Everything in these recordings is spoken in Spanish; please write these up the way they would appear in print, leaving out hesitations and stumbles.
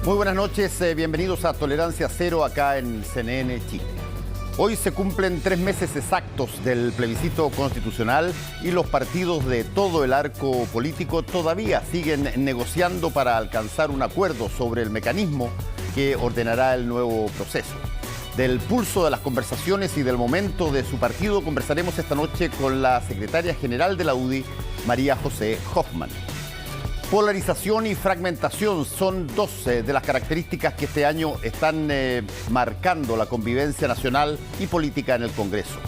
Muy buenas noches, bienvenidos a Tolerancia Cero acá en CNN Chile. Hoy se cumplen 3 meses exactos del plebiscito constitucional y los partidos de todo el arco político todavía siguen negociando para alcanzar un acuerdo sobre el mecanismo que ordenará el nuevo proceso. Del pulso de las conversaciones y del momento de su partido conversaremos esta noche con la secretaria general de la UDI, María José Hoffman. Polarización y fragmentación son dos de las características que este año están marcando la convivencia nacional y política en el Congreso.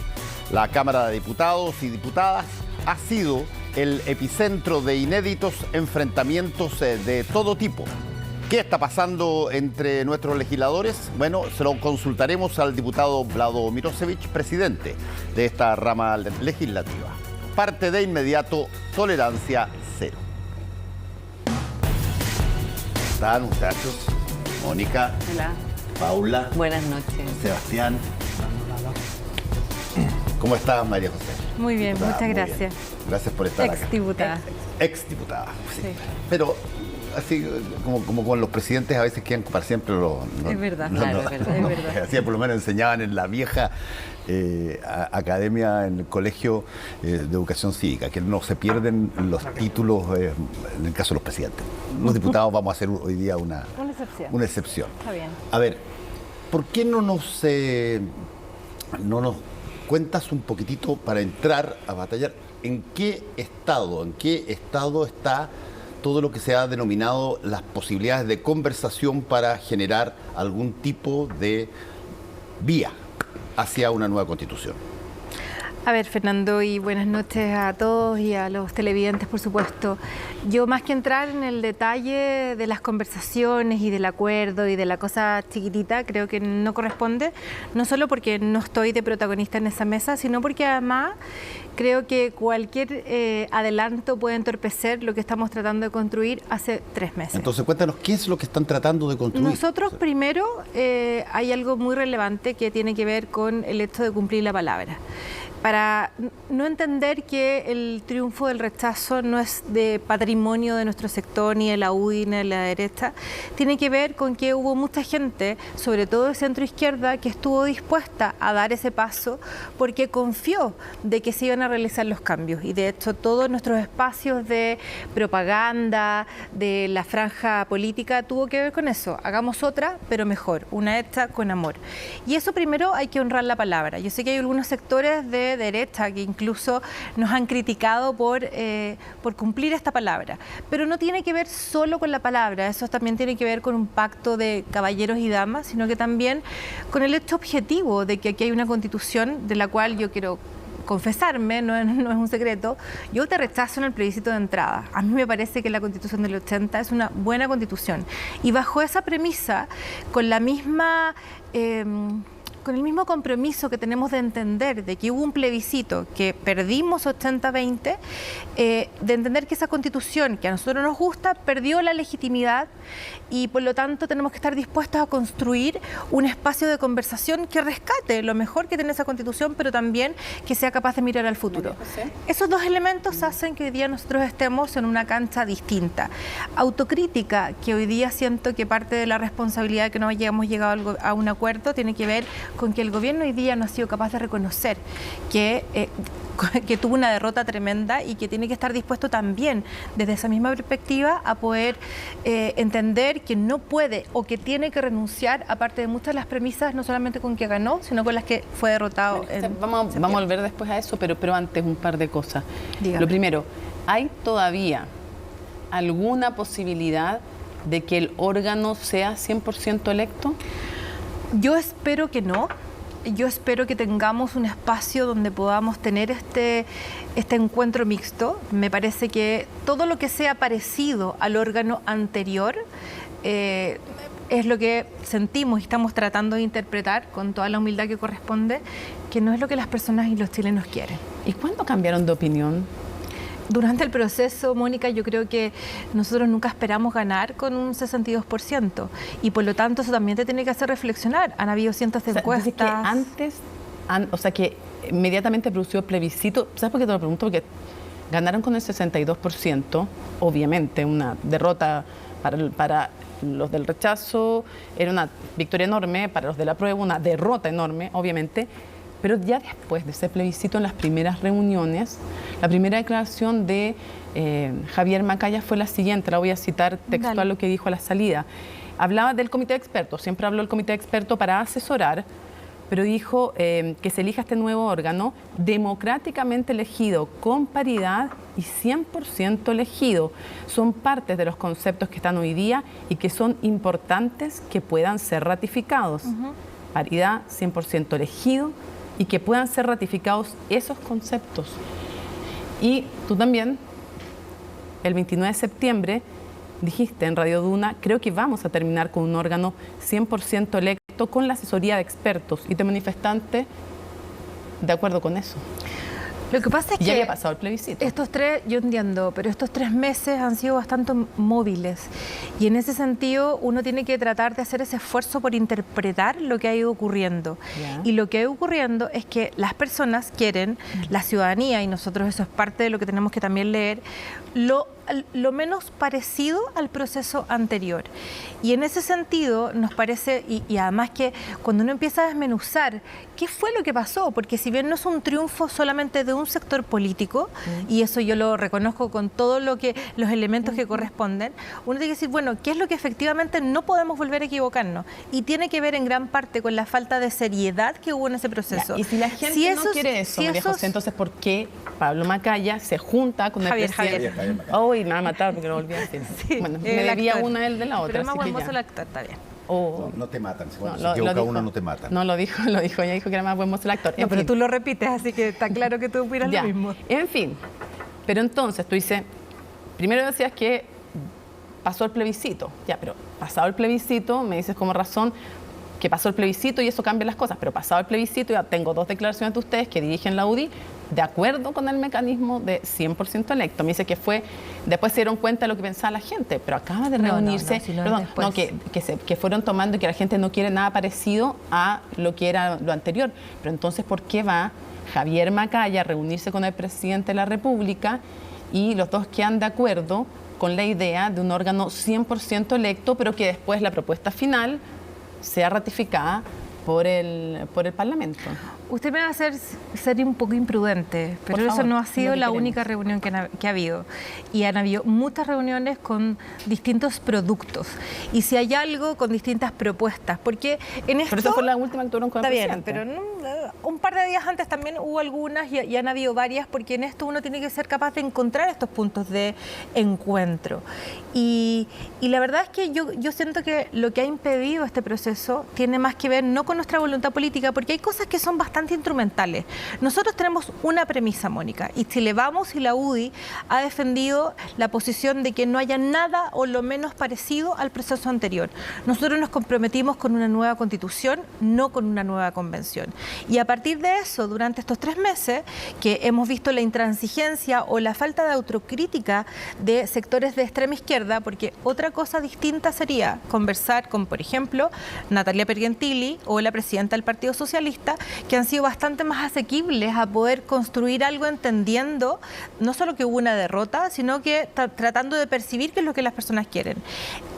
La Cámara de Diputados y Diputadas ha sido el epicentro de inéditos enfrentamientos de todo tipo. ¿Qué está pasando entre nuestros legisladores? Bueno, se lo consultaremos al diputado Vlado Mirosevich, presidente de esta rama legislativa. Parte de inmediato Tolerancia Cero. ¿Cómo están, muchachos? Mónica. Hola. Paula. Buenas noches. Sebastián. ¿Cómo estás, María José? Muy bien, Diputada, muchas muy gracias. bien. Gracias por estar acá. Exdiputada. Exdiputada, sí. Sí. Pero así como con los presidentes a veces quedan para siempre Es verdad, claro, es verdad. Es verdad. Así por lo menos enseñaban en la vieja academia, en el colegio de educación cívica, que no se pierden los títulos en el caso de los presidentes. Los diputados vamos a hacer hoy día una excepción. Está bien. A ver, ¿por qué no nos cuentas un poquitito para entrar a batallar? ¿En qué estado está todo lo que se ha denominado las posibilidades de conversación para generar algún tipo de vía hacia una nueva constitución? A ver, Fernando, y buenas noches a todos y a los televidentes, por supuesto. Yo, más que entrar en el detalle de las conversaciones y del acuerdo y de la cosa chiquitita, creo que no corresponde, no solo porque no estoy de protagonista en esa mesa, sino porque además creo que cualquier adelanto puede entorpecer lo que estamos tratando de construir hace 3 meses. Entonces, cuéntanos, ¿qué es lo que están tratando de construir? Nosotros, primero, hay algo muy relevante que tiene que ver con el hecho de cumplir la palabra. Para no entender que el triunfo del rechazo no es de patrimonio de nuestro sector, ni de la UDI, ni de la derecha, tiene que ver con que hubo mucha gente, sobre todo de centro izquierda, que estuvo dispuesta a dar ese paso porque confió de que se iban a realizar los cambios. Y de hecho, todos nuestros espacios de propaganda, de la franja política, tuvo que ver con eso. Hagamos otra, pero mejor, una hecha con amor. Y eso primero hay que honrar la palabra. Yo sé que hay algunos sectores de derecha que incluso nos han criticado por cumplir esta palabra, pero no tiene que ver solo con la palabra, eso también tiene que ver con un pacto de caballeros y damas, sino que también con el hecho objetivo de que aquí hay una constitución de la cual yo quiero confesarme, no es un secreto, yo te rechazo en el plebiscito de entrada. A mí me parece que la Constitución del 80 es una buena constitución y bajo esa premisa, con la misma con el mismo compromiso que tenemos de entender de que hubo un plebiscito, que perdimos 80-20, de entender que esa constitución que a nosotros nos gusta perdió la legitimidad y por lo tanto tenemos que estar dispuestos a construir un espacio de conversación que rescate lo mejor que tiene esa constitución, pero también que sea capaz de mirar al futuro. Esos dos elementos hacen que hoy día nosotros estemos en una cancha distinta. Autocrítica, que hoy día siento que parte de la responsabilidad de que no hayamos llegado a un acuerdo tiene que ver con que el gobierno hoy día no ha sido capaz de reconocer que tuvo una derrota tremenda y que tiene que estar dispuesto también desde esa misma perspectiva a poder entender que no puede o que tiene que renunciar, aparte de muchas de las premisas, no solamente con que ganó, sino con las que fue derrotado. Vamos a volver después a eso, pero antes un par de cosas. Dígame. Lo primero, ¿hay todavía alguna posibilidad de que el órgano sea 100% electo? Yo espero que no. Yo espero que tengamos un espacio donde podamos tener este encuentro mixto. Me parece que todo lo que sea parecido al órgano anterior es lo que sentimos y estamos tratando de interpretar con toda la humildad que corresponde, que no es lo que las personas y los chilenos quieren. ¿Y cuándo cambiaron de opinión? Durante el proceso, Mónica, yo creo que nosotros nunca esperamos ganar con un 62% y por lo tanto eso también te tiene que hacer reflexionar. Han habido cientos de encuestas. Dices que antes, que inmediatamente produció plebiscito. ¿Sabes por qué te lo pregunto? Porque ganaron con el 62%, obviamente una derrota Para los del rechazo era una victoria enorme, para los del apruebo una derrota enorme, obviamente. Pero ya después de ese plebiscito, en las primeras reuniones, la primera declaración de Javier Macaya fue la siguiente, la voy a citar textual. Dale. Lo que dijo a la salida. Hablaba del comité de expertos, siempre habló del comité de expertos para asesorar, pero dijo que se elija este nuevo órgano democráticamente elegido, con paridad y 100% elegido. Son partes de los conceptos que están hoy día y que son importantes que puedan ser ratificados. Paridad, 100% elegido, y que puedan ser ratificados esos conceptos. Y tú también, el 29 de septiembre, dijiste en Radio Duna, creo que vamos a terminar con un órgano 100% electo con la asesoría de expertos, y te manifestaste de acuerdo con eso. Lo que pasa es que ya había pasado el plebiscito. Yo entiendo, pero estos 3 meses han sido bastante móviles, y en ese sentido uno tiene que tratar de hacer ese esfuerzo por interpretar lo que ha ido ocurriendo. Y lo que ha ido ocurriendo es que las personas quieren, la ciudadanía, y nosotros eso es parte de lo que tenemos que también leer, lo menos parecido al proceso anterior. Y en ese sentido nos parece, y además que cuando uno empieza a desmenuzar qué fue lo que pasó, porque si bien no es un triunfo solamente de un sector político, y eso yo lo reconozco con todos los elementos que corresponden, uno tiene que decir, bueno, ¿qué es lo que efectivamente no podemos volver a equivocarnos? Y tiene que ver en gran parte con la falta de seriedad que hubo en ese proceso. Y si la gente no quiere eso, María José, entonces ¿por qué Pablo Macaya se junta con el presidente? Javier. Uy, me va a matar porque lo volví a decir. Sí, bueno, me debía una él de la otra. Pero más buen mozo el actor, está bien. No te matan, cuando se equivoca uno no te matan. No, lo dijo, ella dijo que era más buen mozo el actor. No, pero tú lo repites, así que está claro que tú opinas lo mismo. En fin, pero entonces tú dices, primero decías que pasó el plebiscito, ya, pero pasado el plebiscito, me dices como razón que pasó el plebiscito y eso cambia las cosas, pero pasado el plebiscito ya tengo 2 declaraciones de ustedes que dirigen la UDI de acuerdo con el mecanismo de 100% electo. Me dice que fue, después se dieron cuenta de lo que pensaba la gente, pero acaba de reunirse, que fueron tomando y que la gente no quiere nada parecido a lo que era lo anterior. Pero entonces, ¿por qué va Javier Macaya a reunirse con el presidente de la República y los dos quedan de acuerdo con la idea de un órgano 100% electo, pero que después la propuesta final sea ratificada por el Parlamento? Usted me va a hacer ser un poco imprudente, pero por favor, eso no ha sido la única reunión que ha habido. Y han habido muchas reuniones con distintos productos. Y si hay algo, con distintas propuestas. Porque en esto... Pero esa fue la última que tuvieron con el presidente. Está bien, pero un par de días antes también hubo algunas y han habido varias, porque en esto uno tiene que ser capaz de encontrar estos puntos de encuentro. Y la verdad es que yo siento que lo que ha impedido este proceso tiene más que ver no con nuestra voluntad política, porque hay cosas que son bastante instrumentales. Nosotros tenemos una premisa, Mónica, y Chile Vamos y la UDI ha defendido la posición de que no haya nada o lo menos parecido al proceso anterior. Nosotros nos comprometimos con una nueva constitución, no con una nueva convención. Y a partir de eso, durante estos 3 meses, que hemos visto la intransigencia o la falta de autocrítica de sectores de extrema izquierda, porque otra cosa distinta sería conversar con, por ejemplo, Natalia Pergentili o la presidenta del Partido Socialista, que han sido bastante más asequibles a poder construir algo entendiendo no solo que hubo una derrota, sino que tratando de percibir qué es lo que las personas quieren.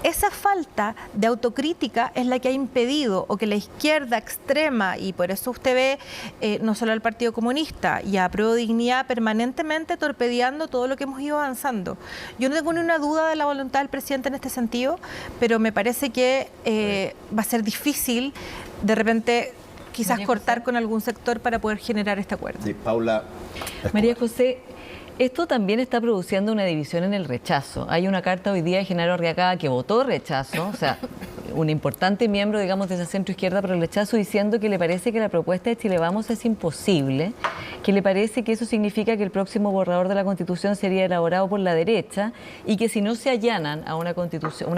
Esa falta de autocrítica es la que ha impedido o que la izquierda extrema, y por eso usted ve no solo al Partido Comunista y a Prueba Dignidad permanentemente torpedeando todo lo que hemos ido avanzando. Yo no tengo ni una duda de la voluntad del presidente en este sentido, pero me parece que va a ser difícil de repente quizás cortar con algún sector para poder generar este acuerdo. Sí, Paula. María José, esto también está produciendo una división en el rechazo. Hay una carta hoy día de Genaro Arriagada que votó rechazo, o sea, un importante miembro, digamos, de esa centroizquierda por el rechazo, diciendo que le parece que la propuesta de Chile Vamos es imposible, que le parece que eso significa que el próximo borrador de la Constitución sería elaborado por la derecha y que si no se allanan a una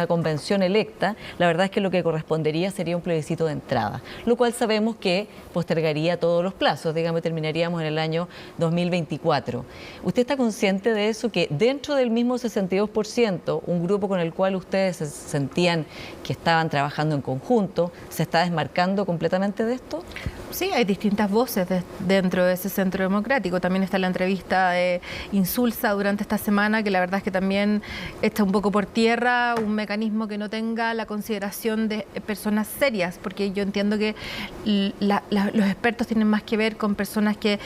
convención electa, la verdad es que lo que correspondería sería un plebiscito de entrada, lo cual sabemos que postergaría todos los plazos, digamos, terminaríamos en el año 2024. ¿Usted está consciente de eso, que dentro del mismo 62%, un grupo con el cual ustedes se sentían que estaban trabajando en conjunto, se está desmarcando completamente de esto? Sí, hay distintas voces dentro de ese centro democrático. También está la entrevista de Insulza durante esta semana, que la verdad es que también está un poco por tierra, un mecanismo que no tenga la consideración de personas serias, porque yo entiendo que los expertos tienen más que ver con personas que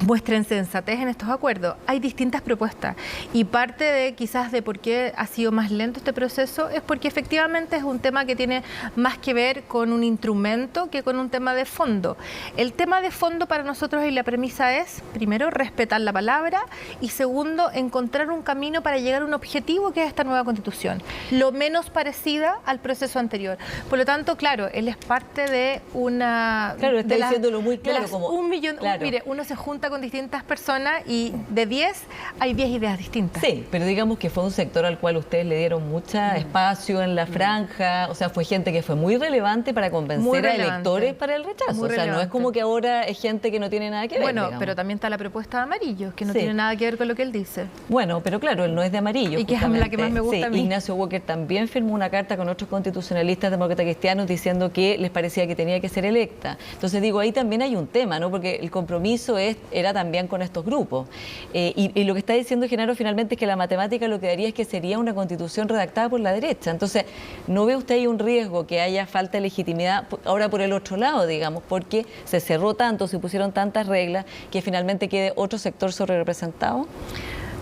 muestren sensatez en estos acuerdos. Hay distintas propuestas y parte de quizás de por qué ha sido más lento este proceso es porque efectivamente es un tema que tiene más que ver con un instrumento que con un tema de fondo. El tema de fondo para nosotros y la premisa es, primero, respetar la palabra y segundo, encontrar un camino para llegar a un objetivo que es esta nueva Constitución, lo menos parecida al proceso anterior. Por lo tanto, claro, él es parte de una... Claro, está diciéndolo muy claro. Como, mire, uno se junta con distintas personas y de 10 hay 10 ideas distintas. Sí, pero digamos que fue un sector al cual ustedes le dieron mucho espacio en la franja, o sea, fue gente que fue muy relevante para convencer a electores para el rechazo. O sea, no es como que ahora es gente que no tiene nada que ver. Bueno, digamos. pero también está la propuesta de Amarillo, que no tiene nada que ver con lo que él dice. Bueno, pero claro, él no es de Amarillo. Y que es la que más me gusta a mí. Ignacio Walker también firmó una carta con otros constitucionalistas demócratas cristianos diciendo que les parecía que tenía que ser electa. Entonces digo, ahí también hay un tema, ¿no? Porque el compromiso era también con estos grupos. Y lo que está diciendo Genaro finalmente es que la matemática lo que daría es que sería una constitución redactada por la derecha. Entonces, ¿no ve usted ahí un riesgo que haya falta de legitimidad ahora por el otro lado, digamos, porque se cerró tanto, se pusieron tantas reglas que finalmente quede otro sector sobrerepresentado?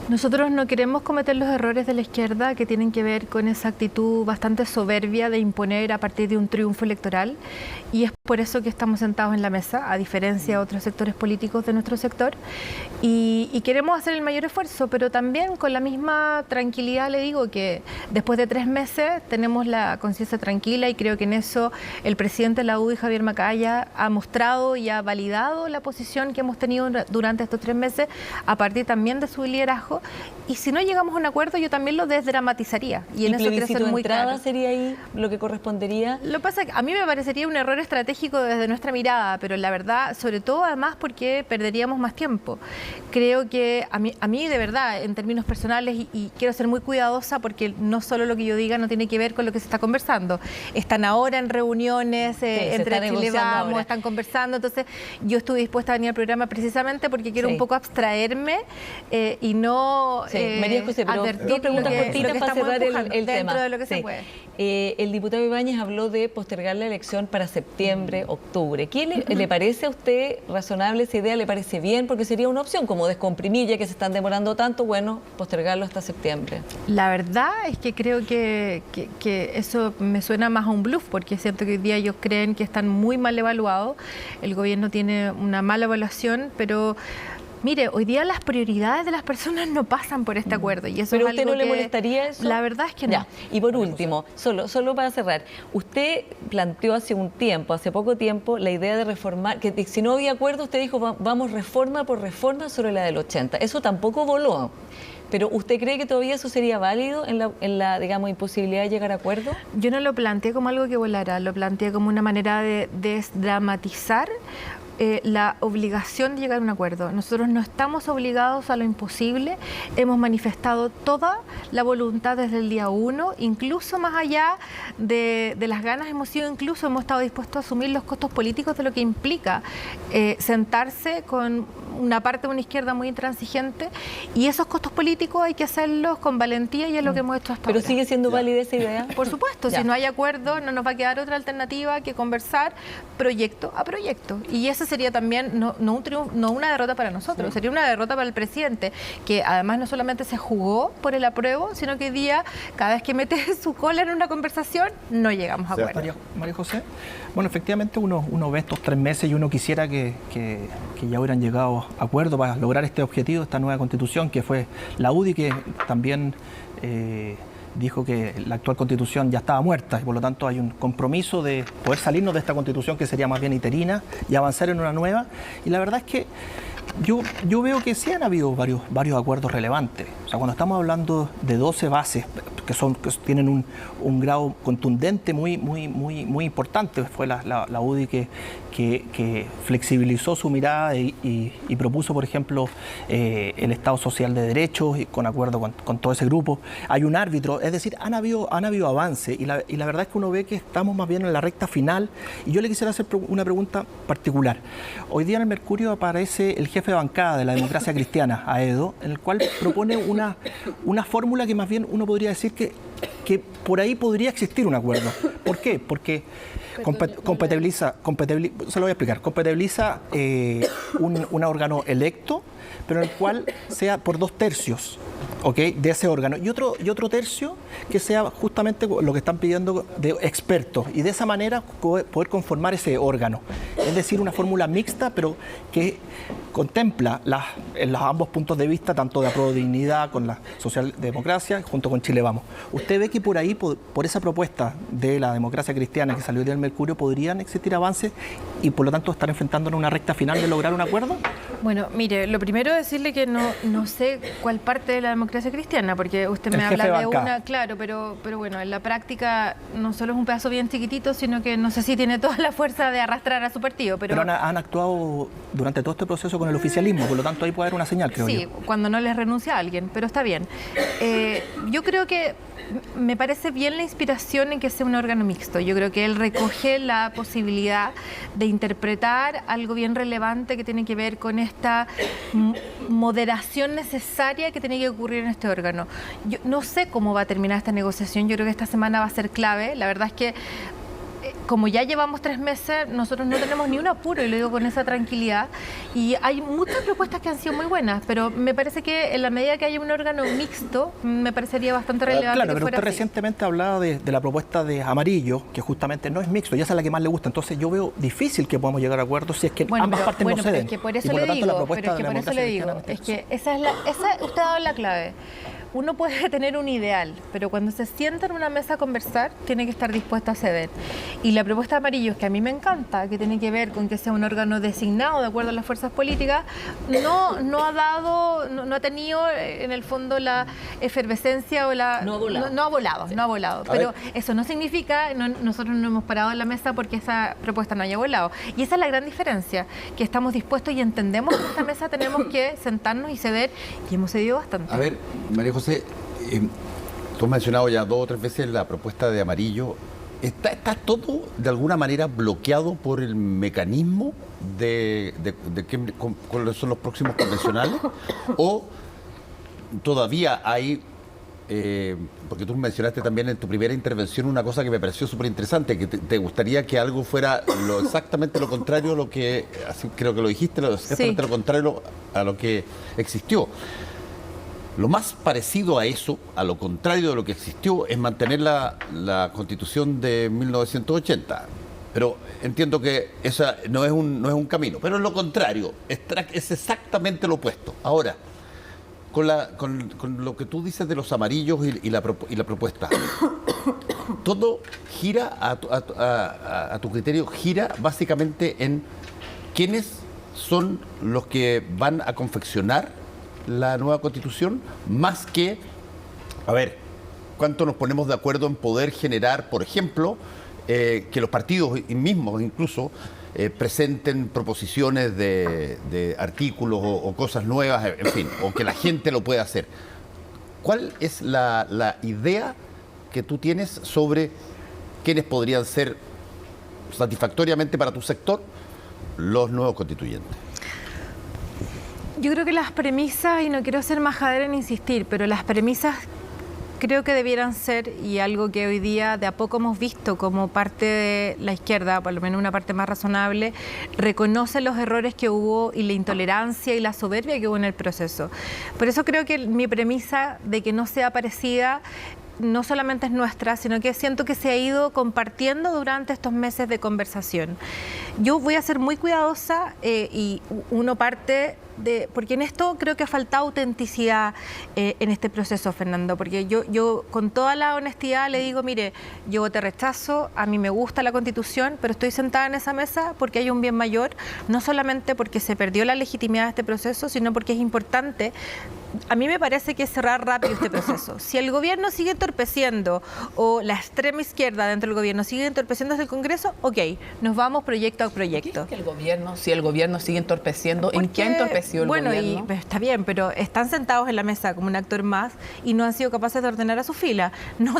Nosotros no queremos cometer los errores de la izquierda que tienen que ver con esa actitud bastante soberbia de imponer a partir de un triunfo electoral y es por eso que estamos sentados en la mesa, a diferencia de otros sectores políticos de nuestro sector y queremos hacer el mayor esfuerzo, pero también con la misma tranquilidad le digo que después de 3 meses tenemos la conciencia tranquila y creo que en eso el presidente de la UDI, Javier Macaya, ha mostrado y ha validado la posición que hemos tenido durante estos 3 meses a partir también de su liderazgo. Y si no llegamos a un acuerdo, yo también lo desdramatizaría. Y en eso quiero ser muy claro. ¿Sería ahí lo que correspondería? Lo que pasa es que a mí me parecería un error estratégico desde nuestra mirada, pero la verdad, sobre todo además porque perderíamos más tiempo. Creo que a mí de verdad, en términos personales, y quiero ser muy cuidadosa porque no solo lo que yo diga no tiene que ver con lo que se está conversando. Están ahora en reuniones, entre Chile Vamos, están conversando. Entonces, yo estuve dispuesta a venir al programa precisamente porque quiero un poco abstraerme y no María José, pero dos preguntas cortitas para cerrar el tema. Dentro de lo que se puede. El diputado Ibáñez habló de postergar la elección para septiembre, octubre. ¿Qué le parece a usted razonable esa idea? ¿Le parece bien? Porque sería una opción, como descomprimir, ya que se están demorando tanto, bueno, postergarlo hasta septiembre. La verdad es que creo que eso me suena más a un bluff, porque siento que hoy día ellos creen que están muy mal evaluados. El gobierno tiene una mala evaluación, pero... Mire, hoy día las prioridades de las personas no pasan por este acuerdo. Y eso ¿Pero es usted algo no le molestaría eso? La verdad es que no. Ya. Y por último, solo para cerrar, usted planteó hace poco tiempo, la idea de reformar, que si no había acuerdo, usted dijo, vamos reforma por reforma sobre la del 80. Eso tampoco voló. ¿Pero usted cree que todavía eso sería válido en la digamos, imposibilidad de llegar a acuerdo? Yo no lo planteé como algo que volara, lo planteé como una manera de desdramatizar la obligación de llegar a un acuerdo. Nosotros no estamos obligados a lo imposible, hemos manifestado toda la voluntad desde el día 1, incluso más allá de las ganas, hemos estado dispuestos a asumir los costos políticos de lo que implica sentarse con una parte de una izquierda muy intransigente y esos costos políticos hay que hacerlos con valentía y es lo que hemos hecho hasta ahora. ¿Pero sigue siendo válida esa idea? Por supuesto, si no hay acuerdo no nos va a quedar otra alternativa que conversar proyecto a proyecto y ese sería también no un triunfo, no una derrota para nosotros, sería una derrota para el presidente, que además no solamente se jugó por el apruebo, sino que hoy día, cada vez que mete su cola en una conversación, no llegamos a acuerdo. María José, bueno, efectivamente uno ve estos 3 meses y uno quisiera que ya hubieran llegado a acuerdo para lograr este objetivo, esta nueva constitución, que fue la UDI, que también dijo que la actual constitución ya estaba muerta y por lo tanto hay un compromiso de poder salirnos de esta constitución que sería más bien interina y avanzar en una nueva. Y la verdad es que yo veo que sí han habido varios acuerdos relevantes. O sea, cuando estamos hablando de 12 bases, que tienen un grado contundente muy importante. Fue la UDI que flexibilizó su mirada y propuso, por ejemplo, el Estado Social de Derechos, y con acuerdo con todo ese grupo. Hay un árbitro, es decir, han habido avances, y la verdad es que uno ve que estamos más bien en la recta final. Y yo le quisiera hacer una pregunta particular. Hoy día en el Mercurio aparece el jefe de bancada de la Democracia Cristiana, Aedo, en el cual propone una fórmula que más bien uno podría decir que por ahí podría existir un acuerdo. ¿Por qué? Porque compatibiliza, se lo voy a explicar, compatibiliza un órgano electo, pero en el cual sea por 2/3, ¿ok?, de ese órgano, y otro tercio que sea justamente lo que están pidiendo de expertos, y de esa manera poder conformar ese órgano. Es decir, una fórmula mixta, pero que contempla los ambos puntos de vista, tanto de Apruebo Dignidad con la socialdemocracia, junto con Chile Vamos. ¿Usted ve que por ahí, por esa propuesta de la Democracia Cristiana que salió del Mercurio, podrían existir avances y por lo tanto estar enfrentándonos a una recta final de lograr un acuerdo? Bueno, mire, lo primero es decirle que no sé cuál parte de la Democracia Cristiana, porque usted me habla de una, claro, pero bueno, en la práctica no solo es un pedazo bien chiquitito, sino que no sé si tiene toda la fuerza de arrastrar a su partido. Pero han actuado durante todo este proceso con el oficialismo, por lo tanto ahí puede haber una señal, creo yo. Sí, cuando no les renuncia a alguien, pero está bien. Yo creo que me parece bien la inspiración en que sea un órgano mixto. Yo creo que él recoge la posibilidad de interpretar algo bien relevante que tiene que ver con esta moderación necesaria que tiene que ocurrir en este órgano. Yo no sé cómo va a terminar esta negociación, yo creo que esta semana va a ser clave. La verdad es que como ya llevamos 3 meses, nosotros no tenemos ni un apuro, y lo digo con esa tranquilidad, y hay muchas propuestas que han sido muy buenas, pero me parece que en la medida que haya un órgano mixto, me parecería bastante relevante. Claro, que pero fuera usted así. Recientemente hablaba de la propuesta de Amarillo, que justamente no es mixto, y esa es la que más le gusta. Entonces yo veo difícil que podamos llegar a acuerdos si es que ambas partes no ceden. Es que por eso y por le lo tanto, digo, la propuesta pero es que por eso le digo, es que esa usted ha dado la clave. Uno puede tener un ideal, pero cuando se sienta en una mesa a conversar, tiene que estar dispuesto a ceder. Y la propuesta de Amarillo, que a mí me encanta, que tiene que ver con que sea un órgano designado de acuerdo a las fuerzas políticas, no ha tenido en el fondo la efervescencia o la... No ha volado. Pero eso no significa, nosotros no hemos parado en la mesa porque esa propuesta no haya volado. Y esa es la gran diferencia, que estamos dispuestos y entendemos que en esta mesa tenemos que sentarnos y ceder, y hemos cedido bastante. A ver, María José, tú has mencionado ya 2 o 3 veces la propuesta de Amarillo. ¿Está todo de alguna manera bloqueado por el mecanismo de cuáles son los próximos convencionales? ¿O todavía hay, porque tú mencionaste también en tu primera intervención una cosa que me pareció súper interesante, que te gustaría que algo fuera exactamente lo contrario a lo que, así creo que lo dijiste, exactamente lo contrario a lo que existió? Lo más parecido a eso, a lo contrario de lo que existió, es mantener la Constitución de 1980. Pero entiendo que esa no es un camino. Pero es lo contrario, es exactamente lo opuesto. Ahora, con lo que tú dices de los amarillos y la propuesta, todo gira, a tu criterio, gira básicamente en quiénes son los que van a confeccionar la nueva Constitución, más que, a ver, cuánto nos ponemos de acuerdo en poder generar, por ejemplo, que los partidos mismos incluso presenten proposiciones de artículos o cosas nuevas, en fin, o que la gente lo pueda hacer. ¿Cuál es la idea que tú tienes sobre quiénes podrían ser satisfactoriamente para tu sector los nuevos constituyentes? Yo creo que las premisas, y no quiero ser majadera en insistir, pero las premisas creo que debieran ser, y algo que hoy día de a poco hemos visto como parte de la izquierda, por lo menos una parte más razonable, reconoce los errores que hubo y la intolerancia y la soberbia que hubo en el proceso. Por eso creo que mi premisa de que no sea parecida no solamente es nuestra, sino que siento que se ha ido compartiendo durante estos meses de conversación. Yo voy a ser muy cuidadosa y uno parte porque en esto creo que ha faltado autenticidad en este proceso, Fernando, porque yo con toda la honestidad le digo, mire, yo voté rechazo, a mí me gusta la Constitución, pero estoy sentada en esa mesa porque hay un bien mayor, no solamente porque se perdió la legitimidad de este proceso, sino porque es importante. A mí me parece que es cerrar rápido este proceso. Si el gobierno sigue entorpeciendo o la extrema izquierda dentro del gobierno sigue entorpeciendo desde el Congreso, ok, nos vamos proyecto a proyecto. ¿Qué es que si el gobierno sigue entorpeciendo, ¿en qué ha entorpecido el gobierno? Bueno, está bien, pero están sentados en la mesa como un actor más y no han sido capaces de ordenar a su fila.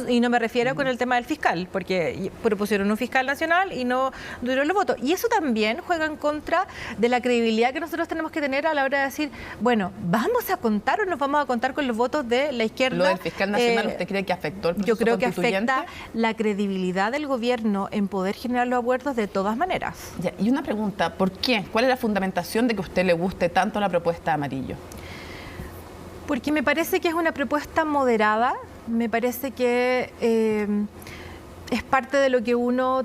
Y no me refiero con el tema del fiscal, porque propusieron un fiscal nacional y no duró los votos. Y eso también juega en contra de la credibilidad que nosotros tenemos que tener a la hora de decir, bueno, ¿vamos a contar o nos vamos a contar con los votos de la izquierda? ¿Lo del fiscal nacional usted cree que afectó el proceso constituyente? Yo creo que constituyente? afecta la credibilidad del gobierno en poder generar los acuerdos de todas maneras. Ya, y una pregunta, ¿por qué? ¿Cuál es la fundamentación de que a usted le guste tanto la propuesta de Amarillo? Porque me parece que es una propuesta moderada, me parece que es parte de lo que uno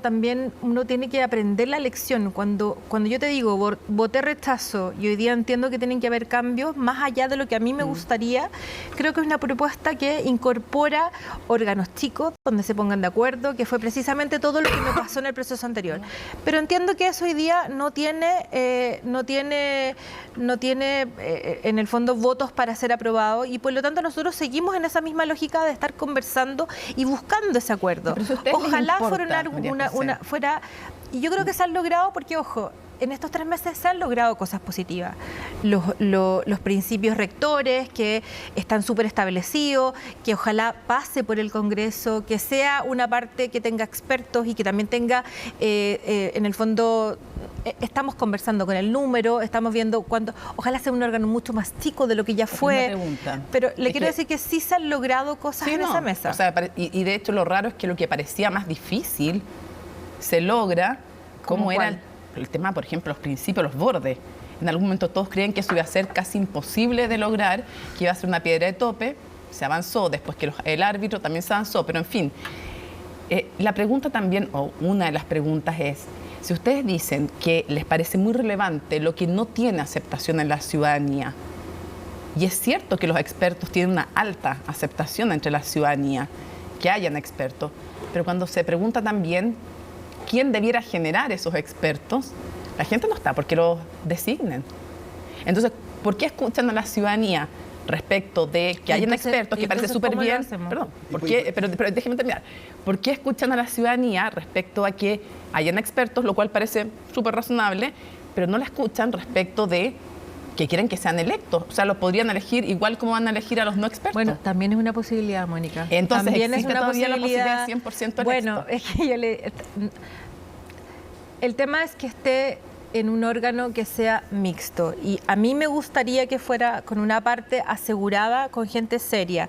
tiene que aprender la lección. Cuando yo te digo, voté rechazo y hoy día entiendo que tienen que haber cambios, más allá de lo que a mí me gustaría, creo que es una propuesta que incorpora órganos chicos, donde se pongan de acuerdo, que fue precisamente todo lo que me pasó en el proceso anterior. Pero entiendo que eso hoy día no tiene en el fondo votos para ser aprobado y por lo tanto nosotros seguimos en esa misma lógica de estar conversando y buscando ese acuerdo. Ojalá fuera, y yo creo que se han logrado porque, ojo, en estos 3 meses se han logrado cosas positivas. Los principios rectores que están súper establecidos, que ojalá pase por el Congreso, que sea una parte que tenga expertos y que también tenga, en el fondo, estamos conversando con el número, estamos viendo cuánto, ojalá sea un órgano mucho más chico de lo que ya fue. Pero le quiero decir que sí se han logrado cosas en esa mesa. O sea, y de hecho lo raro es que lo que parecía más difícil se logra, como era el tema, por ejemplo, los principios, los bordes. En algún momento todos creían que eso iba a ser casi imposible de lograr, que iba a ser una piedra de tope, se avanzó, después que el árbitro también se avanzó, pero en fin. La pregunta también, o una de las preguntas es, si ustedes dicen que les parece muy relevante lo que no tiene aceptación en la ciudadanía, y es cierto que los expertos tienen una alta aceptación entre la ciudadanía, que hayan expertos, pero cuando se pregunta también quién debiera generar esos expertos, la gente no está porque los designen. Entonces, ¿por qué escuchan a la ciudadanía respecto de que hayan expertos, que parece súper bien? Perdón, pero déjeme terminar. ¿Por qué escuchan a la ciudadanía respecto a que hayan expertos, lo cual parece súper razonable, pero no la escuchan respecto de que quieren que sean electos? O sea, los podrían elegir igual como van a elegir a los no expertos. Bueno, también es una posibilidad, Mónica. Entonces, también ¿existe es una todavía posibilidad, la posibilidad 100% electo? Bueno, es que el tema es que esté en un órgano que sea mixto y a mí me gustaría que fuera con una parte asegurada con gente seria.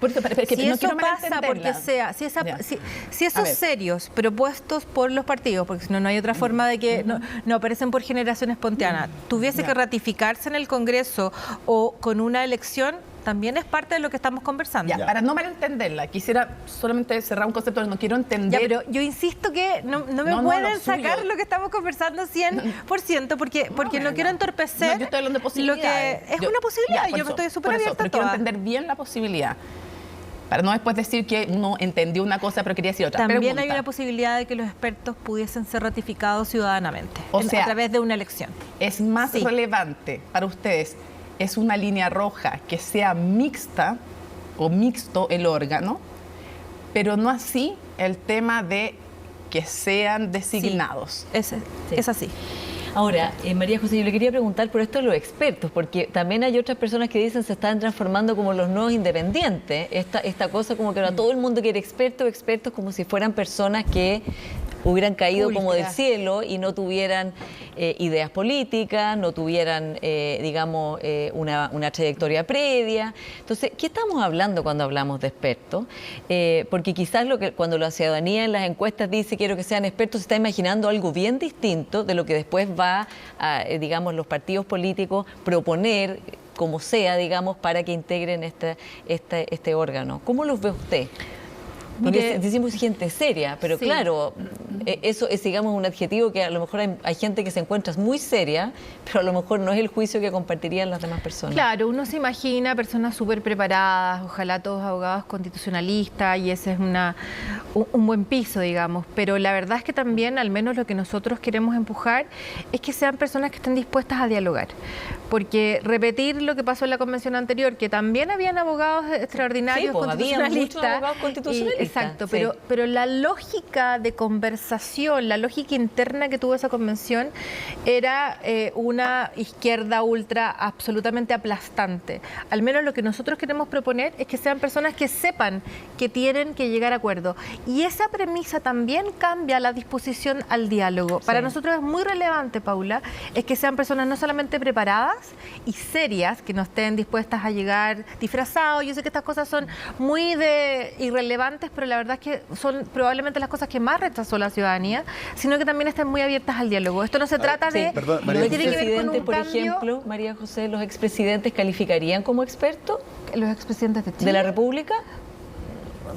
Si eso pasa porque sea, si esos serios propuestos por los partidos, porque si no, no hay otra forma de que no aparecen por generación espontánea, tuviese que ratificarse en el Congreso o con una elección, también es parte de lo que estamos conversando. Para no malentenderla, quisiera solamente cerrar un concepto, no quiero entender. Pero yo insisto que no me pueden sacar lo que estamos conversando 100%, porque no quiero entorpecer. Yo estoy hablando de posibilidades. Lo que es una posibilidad, yo me estoy súper abierta a pero quiero entender bien la posibilidad. Para no después decir que uno entendió una cosa pero quería decir otra. También hay una posibilidad de que los expertos pudiesen ser ratificados ciudadanamente, a través de una elección. Es más relevante para ustedes, es una línea roja que sea mixta o mixto el órgano, pero no así el tema de que sean designados. Sí, es así. Ahora, María José, yo le quería preguntar por esto de los expertos, porque también hay otras personas que dicen se están transformando como los nuevos independientes. Esta cosa como que ahora todo el mundo quiere expertos como si fueran personas que hubieran caído como del cielo y no tuvieran ideas políticas, no tuvieran, digamos, una trayectoria previa. Entonces, ¿qué estamos hablando cuando hablamos de expertos? Porque quizás cuando la ciudadanía en las encuestas dice quiero que sean expertos, se está imaginando algo bien distinto de lo que después va a, digamos, los partidos políticos proponer, como sea, digamos, para que integren este órgano. ¿Cómo los ve usted? Porque decimos gente seria, pero Sí. claro, eso es, digamos, un adjetivo que a lo mejor hay gente que se encuentra muy seria, pero a lo mejor no es el juicio que compartirían las demás personas. Claro, uno se imagina personas súper preparadas, ojalá todos abogados constitucionalistas, y ese es un buen piso, digamos, pero la verdad es que también, al menos lo que nosotros queremos empujar, es que sean personas que estén dispuestas a dialogar, porque repetir lo que pasó en la convención anterior, que también habían abogados extraordinarios, Sí, pues, había muchos constitucionalistas. abogados constitucionalistas. Exacto, Sí. pero la lógica de conversación, la lógica interna que tuvo esa convención era una izquierda ultra absolutamente aplastante. Al menos lo que nosotros queremos proponer es que sean personas que sepan que tienen que llegar a acuerdo. Y esa premisa también cambia la disposición al diálogo. Para nosotros es muy relevante, Paula, es que sean personas no solamente preparadas y serias, que no estén dispuestas a llegar disfrazados. Yo sé que estas cosas son muy irrelevantes, pero la verdad es que son probablemente las cosas que más rechazó la ciudadanía, sino que también estén muy abiertas al diálogo. Esto no se trata sí, de... perdón, María no Los tiene que ver con expresidentes, un por cambio... ejemplo, María José, los expresidentes calificarían como expertos Los expresidentes de Chile. de la República.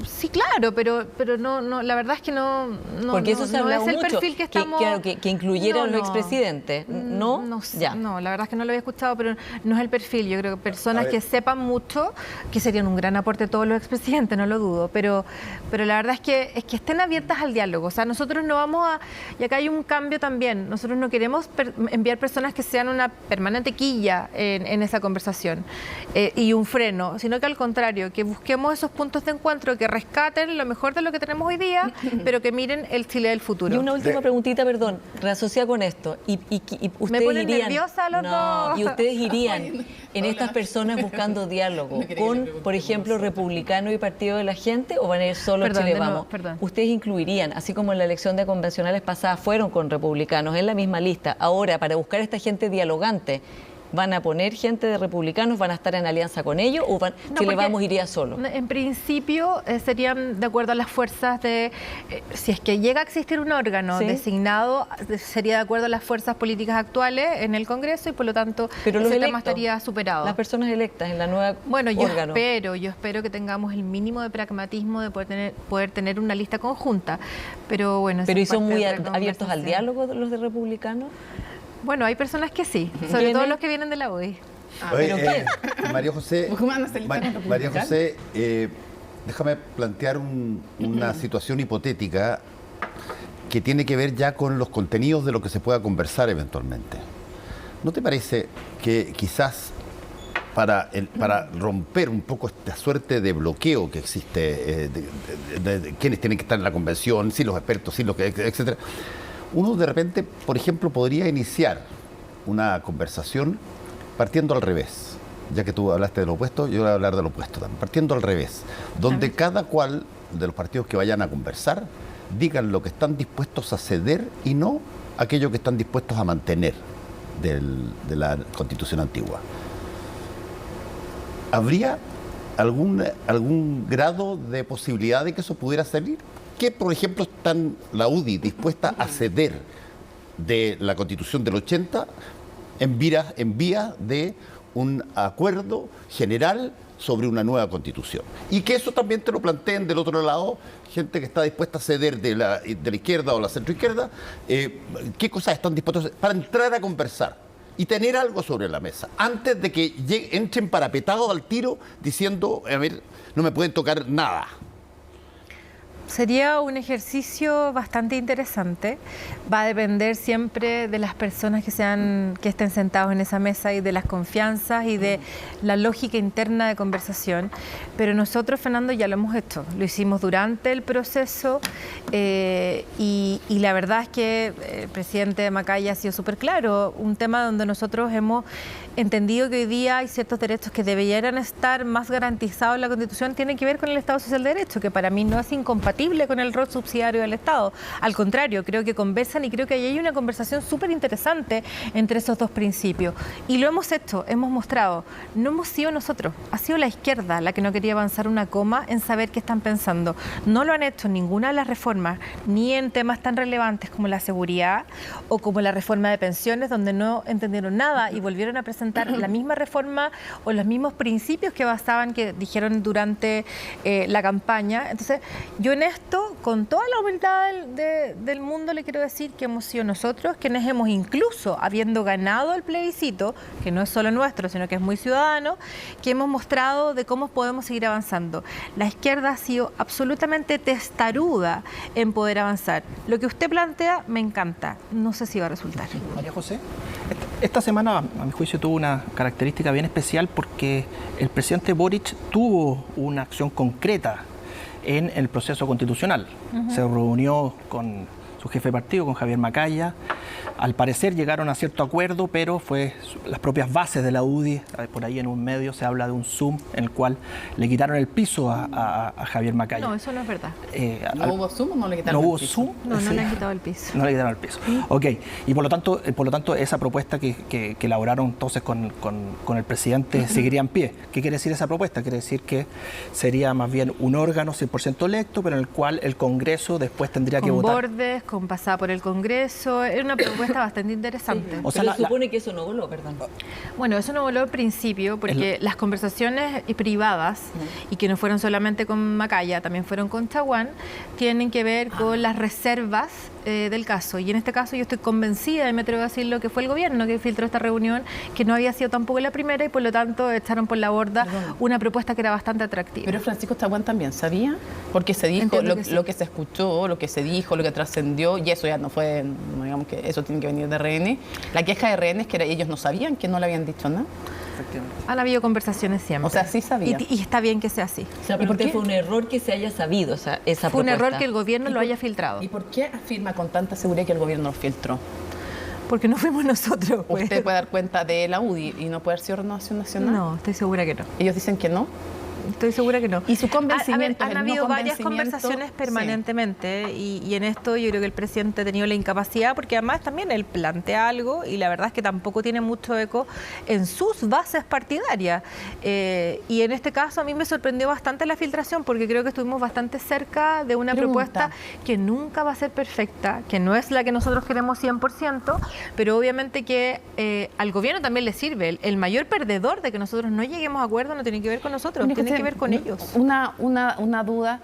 Sí, claro, pero no, la verdad es que no Porque eso se ha no hablado es el mucho, perfil que estamos... claro, que incluyeran los expresidentes, ¿no? No, sé, Ya. no, la verdad es que no lo había escuchado, pero no es el perfil. Yo creo que personas que sepan mucho, que serían un gran aporte todos los expresidentes, no lo dudo, pero la verdad es que estén abiertas al diálogo. O sea, nosotros no vamos a... Y acá hay un cambio también. Nosotros no queremos enviar personas que sean una permanente quilla en esa conversación y un freno, sino que al contrario, que busquemos esos puntos de encuentro que rescaten lo mejor de lo que tenemos hoy día, pero que miren el Chile del futuro. Y una última preguntita, perdón, reasocia con esto. ¿Y ustedes ponen irían, nerviosa los dos. ¿Y ustedes irían en estas personas buscando diálogo con, por ejemplo, republicanos y Partido de la Gente, o van a ir solo Perdón, Chile de nuevo, Vamos? perdón. Ustedes incluirían, así como en la elección de convencionales pasadas fueron con republicanos en la misma lista, ahora para buscar a esta gente dialogante, ¿van a poner gente de republicanos, van a estar en alianza con ellos, o Chile porque Vamos iría solo? En principio serían de acuerdo a las fuerzas de... si es que llega a existir un órgano Sí. designado, sería de acuerdo a las fuerzas políticas actuales en el Congreso, y por lo tanto Pero los ese tema electos, estaría superado. las personas electas en la nueva Bueno, órgano. yo espero que tengamos el mínimo de pragmatismo de poder tener una lista conjunta. Pero bueno, eso Pero ¿y es son parte muy de otra abiertos al conversación. diálogo los de republicanos? Bueno, hay personas que sí, sobre todo los que vienen de la UDI. Oye, ¿pero qué? María José, ¿Cómo van a ser listas con María republicanos? José, déjame plantear una situación hipotética que tiene que ver ya con los contenidos de lo que se pueda conversar eventualmente. ¿No te parece que quizás para romper un poco esta suerte de bloqueo que existe de quienes tienen que estar en la convención, si los expertos, si los que, etcétera, uno de repente, por ejemplo, podría iniciar una conversación partiendo al revés? Ya que tú hablaste de lo opuesto, yo voy a hablar de lo opuesto también. Partiendo al revés, donde cada cual de los partidos que vayan a conversar digan lo que están dispuestos a ceder y no aquello que están dispuestos a mantener de la Constitución antigua. ¿Habría algún grado de posibilidad de que eso pudiera salir? ¿Qué, por ejemplo, están la UDI dispuesta a ceder de la Constitución del 80 en vía de un acuerdo general sobre una nueva Constitución? Y que eso también te lo planteen del otro lado, gente que está dispuesta a ceder de la izquierda o la centroizquierda, qué cosas están dispuestos a hacer para entrar a conversar y tener algo sobre la mesa, antes de que entren parapetados al tiro diciendo, a ver, no me pueden tocar nada. Sería un ejercicio bastante interesante. Va a depender siempre de las personas que estén sentados en esa mesa y de las confianzas y de la lógica interna de conversación. Pero nosotros, Fernando, ya lo hemos hecho. Lo hicimos durante el proceso y la verdad es que el presidente Macaya ha sido súper claro. Un tema donde nosotros hemos entendido que hoy día hay ciertos derechos que deberían estar más garantizados en la Constitución, tiene que ver con el Estado Social de Derecho, que para mí no es incompatible incompatible con el rol subsidiario del Estado. Al contrario, creo que conversan y creo que ahí hay una conversación súper interesante entre esos dos principios. Y lo hemos hecho, hemos mostrado. No hemos sido nosotros, ha sido la izquierda la que no quería avanzar una coma en saber qué están pensando. No lo han hecho en ninguna de las reformas, ni en temas tan relevantes como la seguridad o como la reforma de pensiones, donde no entendieron nada y volvieron a presentar la misma reforma o los mismos principios que basaban, que dijeron durante la campaña. Entonces, yo en esto, con toda la humildad del mundo, le quiero decir que hemos sido nosotros quienes hemos, incluso habiendo ganado el plebiscito, que no es solo nuestro, sino que es muy ciudadano, que hemos mostrado de cómo podemos seguir avanzando. La izquierda ha sido absolutamente testaruda en poder avanzar. Lo que usted plantea me encanta. No sé si va a resultar. María José, esta semana, a mi juicio, tuvo una característica bien especial porque el presidente Boric tuvo una acción concreta en el proceso constitucional. Se reunió con su jefe de partido, con Javier Macaya. Al parecer llegaron a cierto acuerdo, pero fue las propias bases de la UDI. Por ahí en un medio se habla de un Zoom en el cual le quitaron el piso a Javier Macaya. No, eso no es verdad. ¿No hubo Zoom o no le quitaron el piso? Zoom? No, no le han quitado el piso. No le quitaron el piso. Ok. Y por lo tanto esa propuesta que elaboraron entonces con el presidente seguiría en pie. ¿Qué quiere decir esa propuesta? Quiere decir que sería más bien un órgano 100% electo, pero en el cual el Congreso después tendría que votar. Con bordes, con pasada por el Congreso. Era una propuesta bastante interesante. O sea, pero supone que eso no voló, perdón. Bueno, eso no voló al principio porque las conversaciones privadas, y que no fueron solamente con Macaya, también fueron con Chaguán, tienen que ver con las reservas del caso. Y en este caso yo estoy convencida, y me atrevo a decirlo, que fue el gobierno que filtró esta reunión, que no había sido tampoco la primera y por lo tanto echaron por la borda una propuesta que era bastante atractiva. Pero Francisco Chaguán también sabía, porque se dijo lo que se escuchó, lo que se dijo, lo que trascendió, y eso ya no fue, no digamos que eso tiene que venir de RN. La queja de RN es que ellos no sabían, que no le habían dicho nada. Han habido conversaciones siempre. O sea, sí sabía. Y está bien que sea así. O sea, ¿por qué fue un error que se haya sabido, o sea, esa fue propuesta? un error que el gobierno lo haya filtrado. ¿Y por qué afirma con tanta seguridad que el gobierno lo filtró? Porque no fuimos nosotros. Pues. Usted puede dar cuenta de la UDI y no puede haber sido Renovación Nacional. No, estoy segura que no. Ellos dicen que no. Estoy segura que no. Y su convencimiento. Han habido varias conversaciones permanentemente, sí. y en esto yo creo que el presidente ha tenido la incapacidad, porque además también él plantea algo y la verdad es que tampoco tiene mucho eco en sus bases partidarias. Y en este caso a mí me sorprendió bastante la filtración, porque creo que estuvimos bastante cerca de una propuesta que nunca va a ser perfecta, que no es la que nosotros queremos 100%, pero obviamente que al gobierno también le sirve. El mayor perdedor de que nosotros no lleguemos a acuerdo no tiene que ver con nosotros, tiene que ver con ellos. Una duda.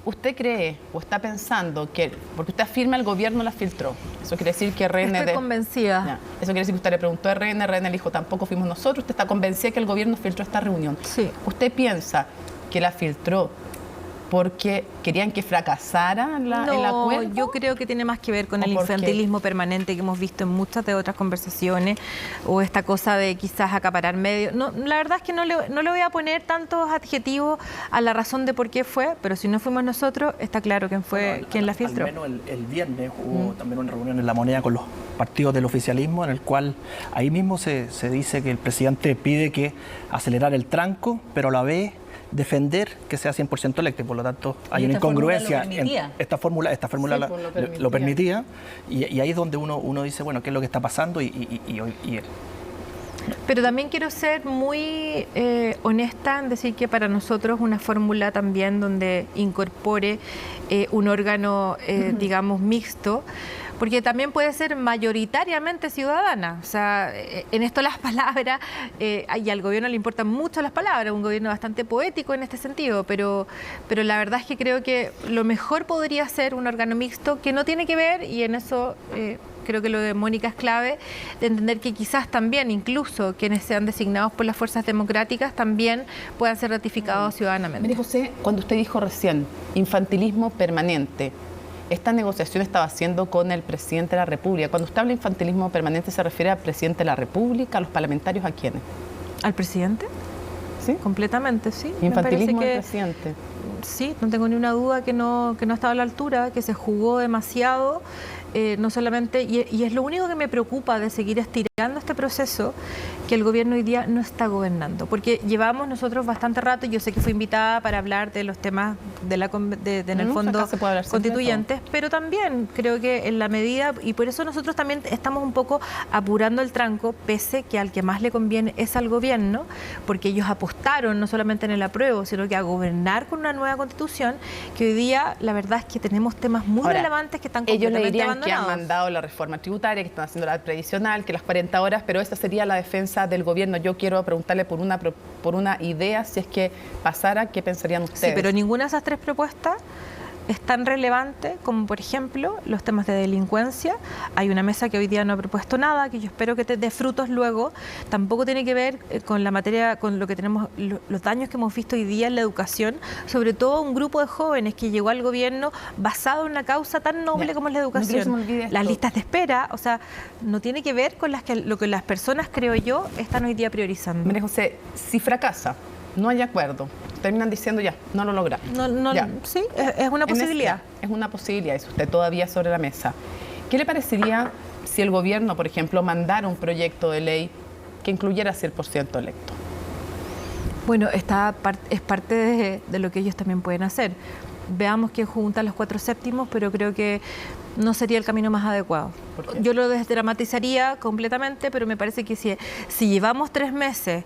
¿Usted cree o está pensando que, porque usted afirma el gobierno la filtró, eso quiere decir que RN... Estoy convencida. Ya, eso quiere decir que usted le preguntó a RN le dijo tampoco fuimos nosotros, usted está convencida que el gobierno filtró esta reunión. Sí. ¿Usted piensa que la filtró porque querían que fracasara el acuerdo? Yo creo que tiene más que ver con el infantilismo permanente que hemos visto en muchas de otras conversaciones, o esta cosa de quizás acaparar medios. No, la verdad es que no le voy a poner tantos adjetivos a la razón de por qué fue, pero si no fuimos nosotros, está claro quién fue quien la filtró. Al menos el viernes hubo también una reunión en La Moneda con los partidos del oficialismo, en el cual ahí mismo se dice que el presidente pide que acelerar el tranco, pero a la vez defender que sea 100% electo, por lo tanto hay una incongruencia. Esta fórmula lo permitía, y ahí es donde uno dice, bueno, ¿qué es lo que está pasando? Pero también quiero ser muy honesta en decir que para nosotros una fórmula también donde incorpore un órgano, digamos, mixto, porque también puede ser mayoritariamente ciudadana. O sea, en esto las palabras, y al gobierno le importan mucho las palabras, un gobierno bastante poético en este sentido, pero la verdad es que creo que lo mejor podría ser un órgano mixto que no tiene que ver, y en eso creo que lo de Mónica es clave, de entender que quizás también, incluso quienes sean designados por las fuerzas democráticas, también puedan ser ratificados ciudadanamente. Mire, José, cuando usted dijo recién, infantilismo permanente, esta negociación estaba haciendo con el presidente de la República. Cuando usted habla de infantilismo permanente, ¿se refiere al presidente de la República, a los parlamentarios, a quiénes? ¿Al presidente? Sí. Completamente, sí. Infantilismo del presidente. Sí, no tengo ni una duda que no estaba a la altura, que se jugó demasiado. No solamente, y es lo único que me preocupa de seguir estirando este proceso, que el gobierno hoy día no está gobernando, porque llevamos nosotros bastante rato, yo sé que fui invitada para hablar de los temas de en el fondo constituyentes, pero también creo que en la medida, y por eso nosotros también estamos un poco apurando el tranco, pese que al que más le conviene es al gobierno, porque ellos apostaron no solamente en el apruebo, sino que a gobernar con una nueva constitución, que hoy día la verdad es que tenemos temas muy relevantes que están completamente ellos le dirían abandonados. Que han mandado la reforma tributaria, que están haciendo la previsional, que las 40 horas, pero esa sería la defensa del gobierno. Yo quiero preguntarle por una idea, si es que pasara, ¿qué pensarían ustedes? Sí, pero ninguna de esas tres propuestas es tan relevante como, por ejemplo, los temas de delincuencia. Hay una mesa que hoy día no ha propuesto nada, que yo espero que te dé frutos luego. Tampoco tiene que ver con la materia, con lo que tenemos, los daños que hemos visto hoy día en la educación, sobre todo un grupo de jóvenes que llegó al gobierno basado en una causa tan noble como es la educación. Las listas de espera, o sea, no tiene que ver con lo que las personas, creo yo, están hoy día priorizando. María José, si fracasa, no hay acuerdo, terminan diciendo ya, no lo logramos. Sí, es una posibilidad. Es una posibilidad, es usted todavía sobre la mesa. ¿Qué le parecería si el gobierno, por ejemplo, mandara un proyecto de ley que incluyera 100% electo? Bueno, es parte de lo que ellos también pueden hacer. Veamos quién junta los 4/7, pero creo que no sería el camino más adecuado. Yo lo desdramatizaría completamente, pero me parece que si llevamos 3 meses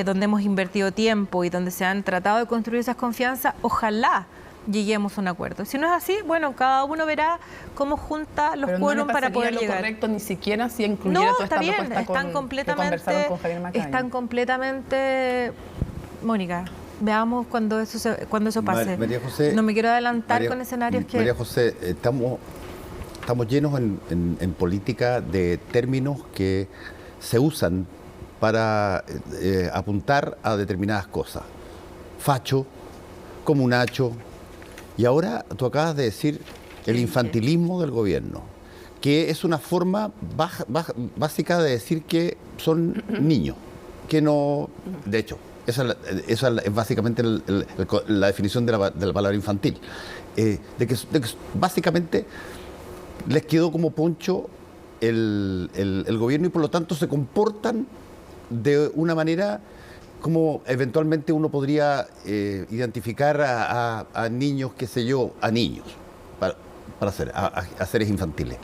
donde hemos invertido tiempo y donde se han tratado de construir esas confianzas, ojalá lleguemos a un acuerdo. Si no es así, bueno, cada uno verá cómo junta los quórum para poder llegar. No correcto ni siquiera si incluyera toda esta propuesta con Javier Macaya. Están completamente... Mónica, veamos cuando eso pase. María José, no me quiero adelantar con escenarios que... María José, estamos llenos en política de términos que se usan para apuntar a determinadas cosas. Facho, comunacho, y ahora tú acabas de decir el infantilismo del gobierno, que es una forma básica de decir que son niños, que no... De hecho, esa es básicamente la definición de la palabra infantil, de que básicamente les quedó como poncho el gobierno y por lo tanto se comportan de una manera como eventualmente uno podría identificar a niños, qué sé yo, a niños, a seres infantiles.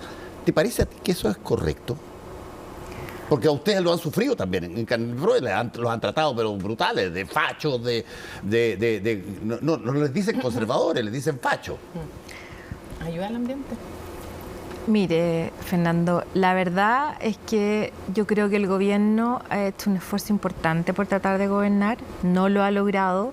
¿Te parece a ti que eso es correcto? Porque a ustedes lo han sufrido también, en carne propia, los han tratado pero brutales, de fachos, no les dicen conservadores, les dicen fachos. ¿Ayuda al ambiente? Mire, Fernando, la verdad es que yo creo que el gobierno ha hecho un esfuerzo importante por tratar de gobernar, no lo ha logrado,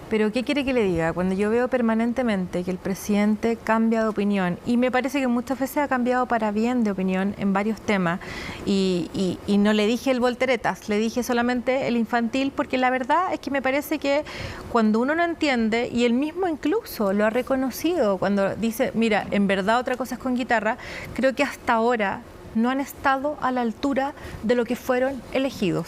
pero ¿qué quiere que le diga? Cuando yo veo permanentemente que el presidente cambia de opinión, y me parece que muchas veces ha cambiado para bien de opinión en varios temas, y no le dije el volteretas, le dije solamente el infantil, porque la verdad es que me parece que cuando uno no entiende, y él mismo incluso lo ha reconocido, cuando dice, mira, en verdad otra cosa es con guitarra, creo que hasta ahora no han estado a la altura de lo que fueron elegidos.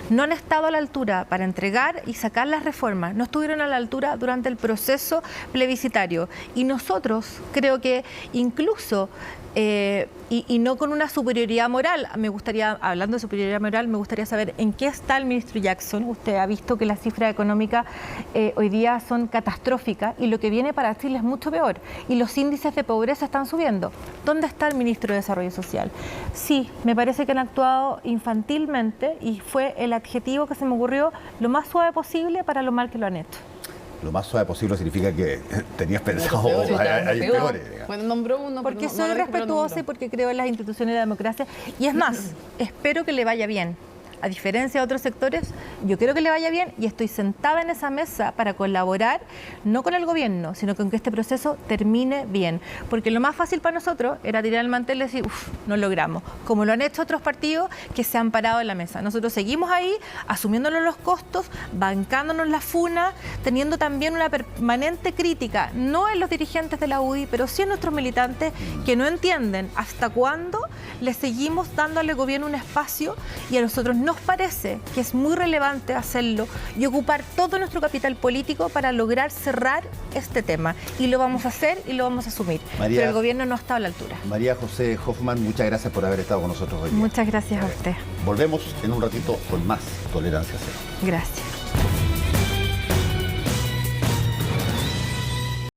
No han estado a la altura para entregar y sacar las reformas. No estuvieron a la altura durante el proceso plebiscitario. Y nosotros creo que incluso... y no con una superioridad moral. Me gustaría, hablando de superioridad moral, me gustaría saber en qué está el ministro Jackson. Usted ha visto que las cifras económicas hoy día son catastróficas y lo que viene para Chile es mucho peor. Y los índices de pobreza están subiendo. ¿Dónde está el ministro de Desarrollo Social? Sí, me parece que han actuado infantilmente y fue el adjetivo que se me ocurrió lo más suave posible para lo mal que lo han hecho. Lo más suave posible significa que tenías pensado hay peores. Bueno, nombró uno. Porque soy respetuosa y porque creo en las instituciones de la democracia. Y es más, espero que le vaya bien. A diferencia de otros sectores, yo quiero que le vaya bien y estoy sentada en esa mesa para colaborar, no con el gobierno, sino con que este proceso termine bien. Porque lo más fácil para nosotros era tirar el mantel y decir, no logramos. Como lo han hecho otros partidos que se han parado en la mesa. Nosotros seguimos ahí, asumiéndonos los costos, bancándonos la funa, teniendo también una permanente crítica, no en los dirigentes de la UDI, pero sí en nuestros militantes que no entienden hasta cuándo le seguimos dando al gobierno un espacio y a nosotros no nos parece que es muy relevante hacerlo y ocupar todo nuestro capital político para lograr cerrar este tema. Y lo vamos a hacer y lo vamos a asumir. Pero el gobierno no está a la altura. María José Hoffman, muchas gracias por haber estado con nosotros hoy día. Muchas gracias a usted. Volvemos en un ratito con más Tolerancia Cero. Gracias.